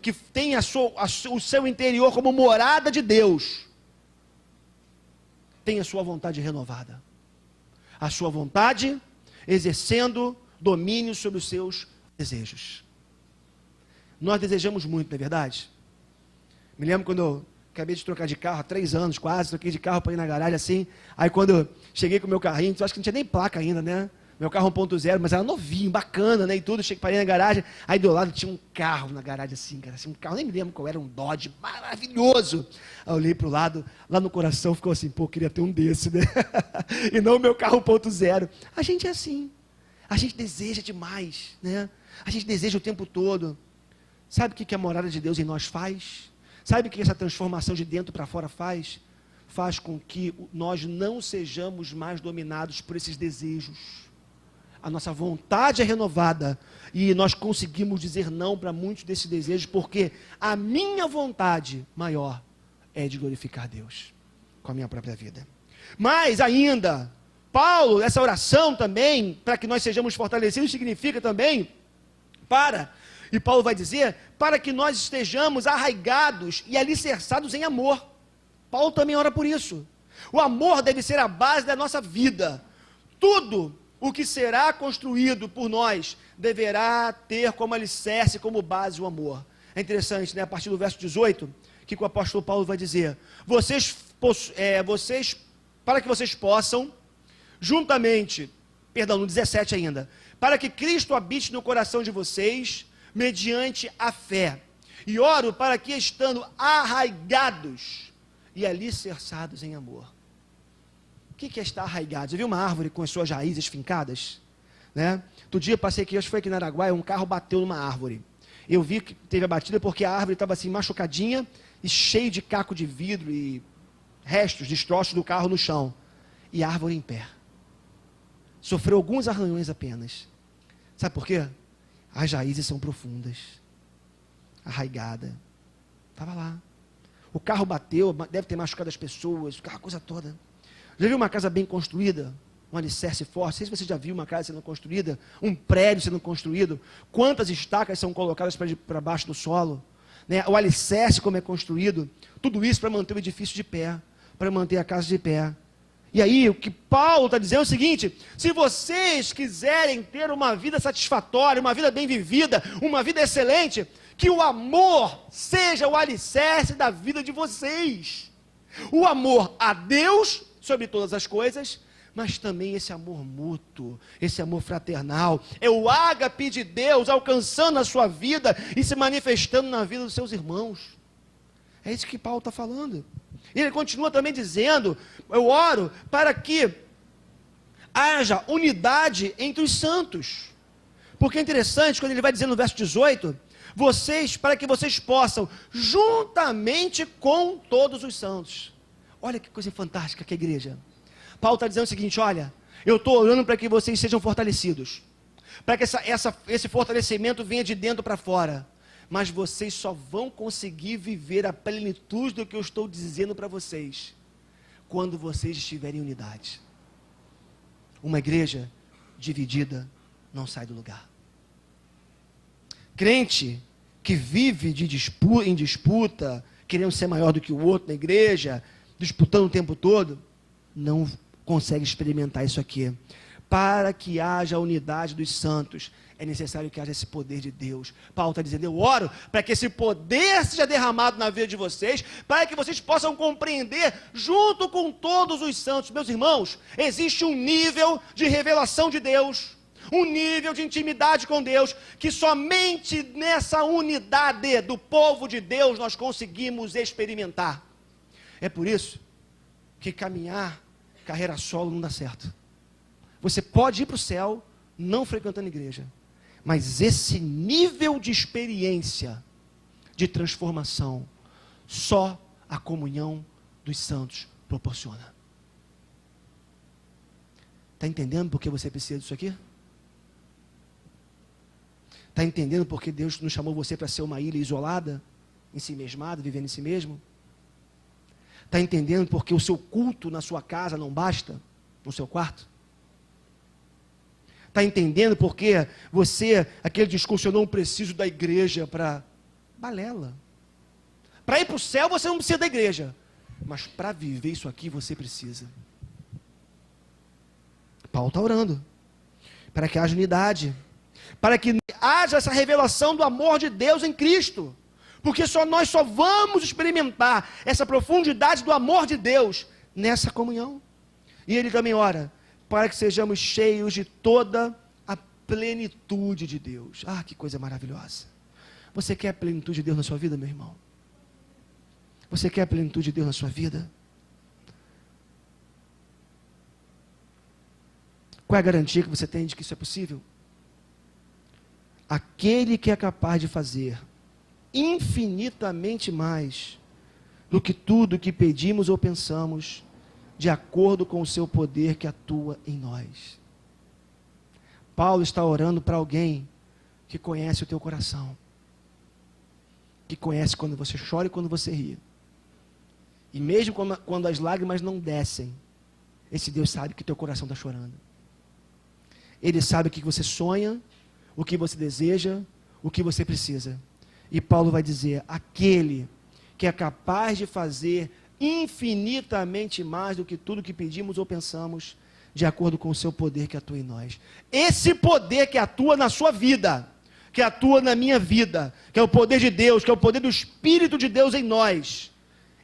o seu interior como morada de Deus, têm a sua vontade renovada. A sua vontade exercendo domínio sobre os seus desejos. Nós desejamos muito, não é verdade? Me lembro quando eu acabei de trocar de carro, há 3 anos quase, troquei de carro para ir na garagem assim, aí quando eu cheguei com o meu carrinho, acho que não tinha nem placa ainda, né? Meu carro 1.0, mas era novinho, bacana, né, e tudo, cheguei, parei na garagem, aí do lado tinha um carro na garagem assim, cara, assim, um carro, nem me lembro qual era, um Dodge, maravilhoso. Aí eu olhei para o lado, lá no coração ficou assim, pô, queria ter um desse, né? E não o meu carro 1.0. A gente é assim, a gente deseja demais, né? A gente deseja o tempo todo. Sabe o que a morada de Deus em nós faz? Sabe o que essa transformação de dentro para fora faz? Faz com que nós não sejamos mais dominados por esses desejos. A nossa vontade é renovada e nós conseguimos dizer não para muitos desses desejos, porque a minha vontade maior é de glorificar Deus com a minha própria vida. Mas ainda, Paulo, essa oração também, para que nós sejamos fortalecidos, significa também e Paulo vai dizer, para que nós estejamos arraigados e alicerçados em amor. Paulo também ora por isso. O amor deve ser a base da nossa vida. Tudo o que será construído por nós deverá ter como alicerce, como base o amor. É interessante, né? A partir do verso 18, que o apóstolo Paulo vai dizer, para que vocês possam, juntamente, no 17 ainda, para que Cristo habite no coração de vocês, mediante a fé. E oro para que, estando arraigados e alicerçados em amor. O que é estar arraigado? Você viu uma árvore com as suas raízes fincadas? né? Outro dia passei aqui, acho que foi aqui na Araguaia, um carro bateu numa árvore. Eu vi que teve a batida porque a árvore estava assim machucadinha e cheio de caco de vidro e restos, destroços do carro no chão. E a árvore em pé. Sofreu alguns arranhões apenas. Sabe por quê? As raízes são profundas. Arraigada. Estava lá. O carro bateu, deve ter machucado as pessoas, a coisa toda. Já viu uma casa bem construída? Um alicerce forte? Não sei se você já viu uma casa sendo construída, um prédio sendo construído. Quantas estacas são colocadas para baixo do solo? Né? O alicerce como é construído. Tudo isso para manter o edifício de pé, para manter a casa de pé. E aí, o que Paulo está dizendo é o seguinte: se vocês quiserem ter uma vida satisfatória, uma vida bem vivida, uma vida excelente, que o amor seja o alicerce da vida de vocês. O amor a Deus sobre todas as coisas, mas também esse amor mútuo, esse amor fraternal, é o ágape de Deus alcançando a sua vida e se manifestando na vida dos seus irmãos. É isso que Paulo está falando. E ele continua também dizendo: eu oro para que haja unidade entre os santos. Porque é interessante, quando ele vai dizer no verso 18, para que vocês possam, juntamente com todos os santos. Olha que coisa fantástica que a igreja. Paulo está dizendo o seguinte: olha, eu estou orando para que vocês sejam fortalecidos, para que esse fortalecimento venha de dentro para fora, mas vocês só vão conseguir viver a plenitude do que eu estou dizendo para vocês, quando vocês estiverem em unidade. Uma igreja dividida não sai do lugar. Crente que vive em disputa, querendo ser maior do que o outro na igreja, disputando o tempo todo, não consegue experimentar isso aqui. Para que haja a unidade dos santos, é necessário que haja esse poder de Deus. Paulo está dizendo: eu oro para que esse poder seja derramado na vida de vocês, para que vocês possam compreender, junto com todos os santos. Meus irmãos, existe um nível de revelação de Deus, um nível de intimidade com Deus, que somente nessa unidade do povo de Deus nós conseguimos experimentar. É por isso que caminhar carreira solo não dá certo. Você pode ir para o céu não frequentando igreja, mas esse nível de experiência, de transformação, só a comunhão dos santos proporciona. Está entendendo por que você precisa disso aqui? Está entendendo por que Deus não chamou você para ser uma ilha isolada, em si mesmada, vivendo em si mesmo? Está entendendo por que o seu culto na sua casa não basta, no seu quarto? Está entendendo por que você, aquele discurso: eu não preciso da igreja para... Balela. Para ir para o céu você não precisa da igreja, mas para viver isso aqui você precisa. Paulo está orando para que haja unidade, para que haja essa revelação do amor de Deus em Cristo, porque nós só vamos experimentar essa profundidade do amor de Deus nessa comunhão. E ele também ora para que sejamos cheios de toda a plenitude de Deus. Ah, que coisa maravilhosa. Você quer a plenitude de Deus na sua vida, meu irmão? Você quer a plenitude de Deus na sua vida? Qual é a garantia que você tem de que isso é possível? Aquele que é capaz de fazer infinitamente mais do que tudo que pedimos ou pensamos, de acordo com o seu poder que atua em nós. Paulo está orando para alguém que conhece o teu coração, que conhece quando você chora e quando você ri, e mesmo quando as lágrimas não descem, esse Deus sabe que teu coração está chorando. Ele sabe o que você sonha, o que você deseja, o que você precisa. E Paulo vai dizer: aquele que é capaz de fazer infinitamente mais do que tudo que pedimos ou pensamos, de acordo com o seu poder que atua em nós. Esse poder que atua na sua vida, que atua na minha vida, que é o poder de Deus, que é o poder do Espírito de Deus em nós,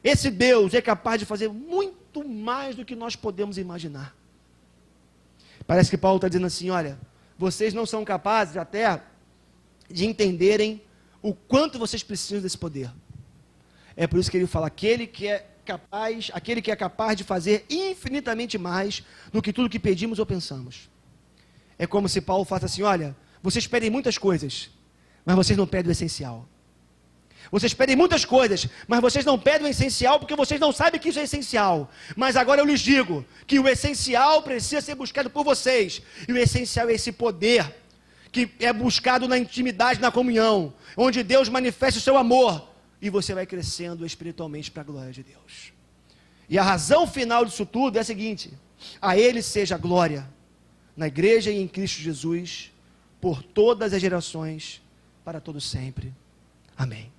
esse Deus é capaz de fazer muito mais do que nós podemos imaginar. Parece que Paulo está dizendo assim: olha, vocês não são capazes até de entenderem o quanto vocês precisam desse poder. É por isso que ele fala: aquele que é capaz de fazer infinitamente mais do que tudo que pedimos ou pensamos. É como se Paulo falasse assim, olha, vocês pedem muitas coisas, mas vocês não pedem o essencial. Vocês pedem muitas coisas, mas vocês não pedem o essencial porque vocês não sabem que isso é essencial. Mas agora eu lhes digo que o essencial precisa ser buscado por vocês. E o essencial é esse poder que é buscado na intimidade, na comunhão, onde Deus manifesta o seu amor e você vai crescendo espiritualmente para a glória de Deus. E a razão final disso tudo é a seguinte: a Ele seja a glória na igreja e em Cristo Jesus por todas as gerações, para todo sempre. Amém.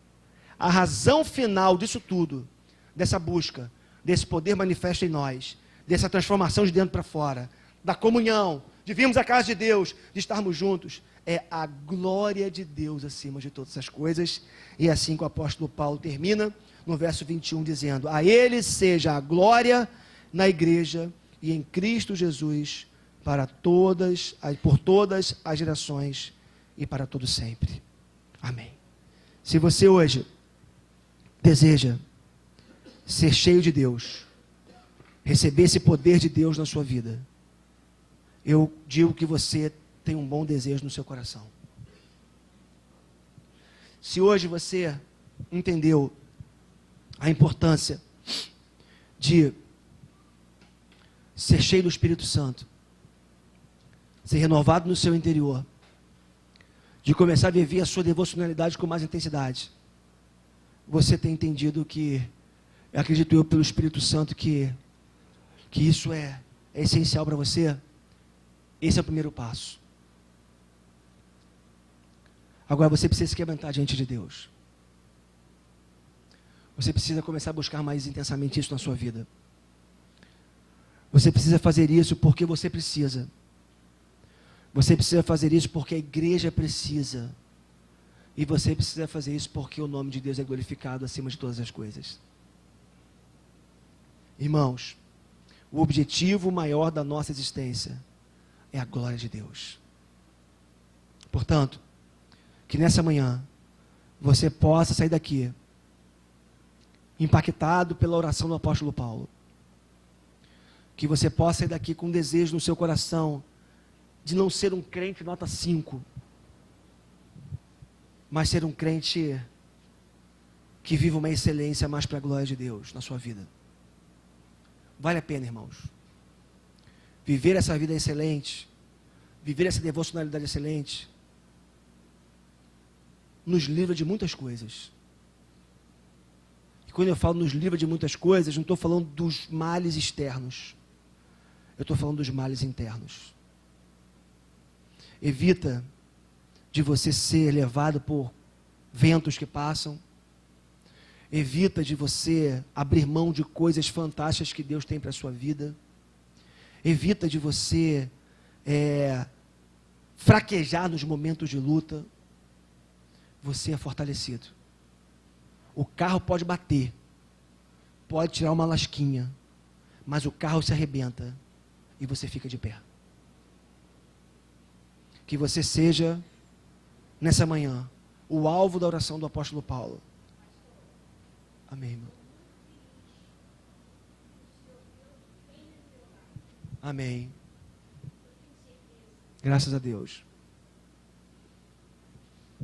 A razão final disso tudo, dessa busca, desse poder manifesto em nós, dessa transformação de dentro para fora, da comunhão, de virmos à casa de Deus, de estarmos juntos, é a glória de Deus acima de todas essas coisas. E é assim que o apóstolo Paulo termina no verso 21, dizendo: a Ele seja a glória na igreja e em Cristo Jesus, por todas as gerações e para todo sempre. Amém. Se você hoje deseja ser cheio de Deus, receber esse poder de Deus na sua vida, eu digo que você tem um bom desejo no seu coração. Se hoje você entendeu a importância de ser cheio do Espírito Santo, ser renovado no seu interior, de começar a viver a sua devocionalidade com mais intensidade, você tem entendido que, acredito eu pelo Espírito Santo, que isso é essencial para você. Esse é o primeiro passo. Agora você precisa se quebrantar diante de Deus. Você precisa começar a buscar mais intensamente isso na sua vida. Você precisa fazer isso porque você precisa. Você precisa fazer isso porque a igreja precisa. E você precisa fazer isso porque o nome de Deus é glorificado acima de todas as coisas. Irmãos, o objetivo maior da nossa existência é a glória de Deus. Portanto, que nessa manhã você possa sair daqui impactado pela oração do apóstolo Paulo. Que você possa sair daqui com um desejo no seu coração de não ser um crente nota 5, mas ser um crente que viva uma excelência mais para a glória de Deus na sua vida. Vale a pena, irmãos. Viver essa vida excelente, viver essa devocionalidade excelente, nos livra de muitas coisas. E quando eu falo nos livra de muitas coisas, não estou falando dos males externos. Eu estou falando dos males internos. Evita de você ser levado por ventos que passam. Evita de você abrir mão de coisas fantásticas que Deus tem para a sua vida. Evita de você fraquejar nos momentos de luta. Você é fortalecido. O carro pode bater, pode tirar uma lasquinha, mas o carro se arrebenta e você fica de pé. Que você seja, nessa manhã, o alvo da oração do apóstolo Paulo. Amém, irmão. Amém. Graças a Deus.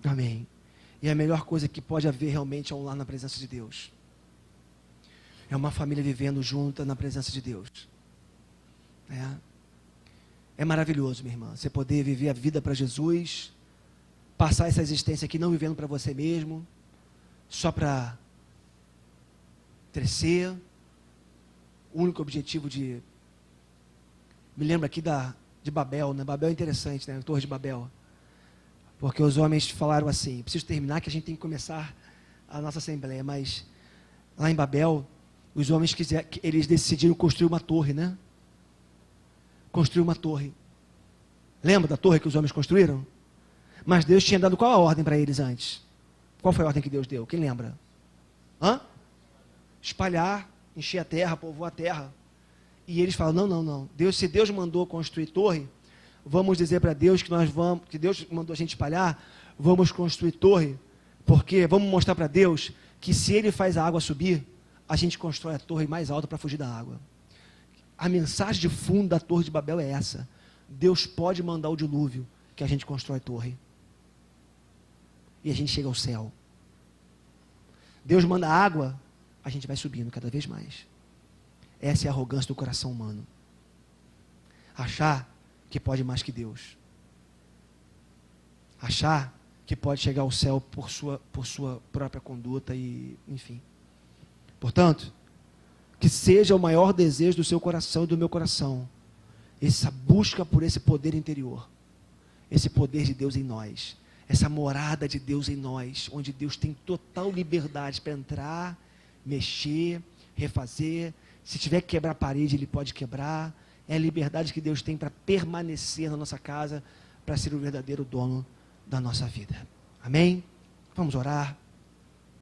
Amém. E a melhor coisa que pode haver realmente é um lar na presença de Deus. É uma família vivendo junta na presença de Deus. É maravilhoso, minha irmã, você poder viver a vida para Jesus, passar essa existência aqui não vivendo para você mesmo, só para crescer. O único objetivo de... Me lembro aqui de Babel, né? Babel é interessante, né? A Torre de Babel. Porque os homens falaram assim, preciso terminar que a gente tem que começar a nossa assembleia, mas lá em Babel, os homens eles decidiram construir uma torre, né? Construir uma torre. Lembra da torre que os homens construíram? Mas Deus tinha dado qual a ordem para eles antes? Qual foi a ordem que Deus deu? Quem lembra? Espalhar, encher a terra, povoar a terra. E eles falam, não. Se Deus mandou construir torre, vamos dizer para Deus que Deus mandou a gente espalhar, vamos construir torre, porque vamos mostrar para Deus que se Ele faz a água subir, a gente constrói a torre mais alta para fugir da água. A mensagem de fundo da Torre de Babel é essa. Deus pode mandar o dilúvio, que a gente constrói torre. E a gente chega ao céu. Deus manda água, a gente vai subindo cada vez mais. Essa é a arrogância do coração humano. Achar que pode mais que Deus. Achar que pode chegar ao céu por sua própria conduta e, enfim. Portanto, que seja o maior desejo do seu coração e do meu coração, essa busca por esse poder interior, esse poder de Deus em nós, essa morada de Deus em nós, onde Deus tem total liberdade para entrar, mexer, refazer. Se tiver que quebrar a parede, Ele pode quebrar. É a liberdade que Deus tem para permanecer na nossa casa, para ser o verdadeiro dono da nossa vida. Amém? Vamos orar.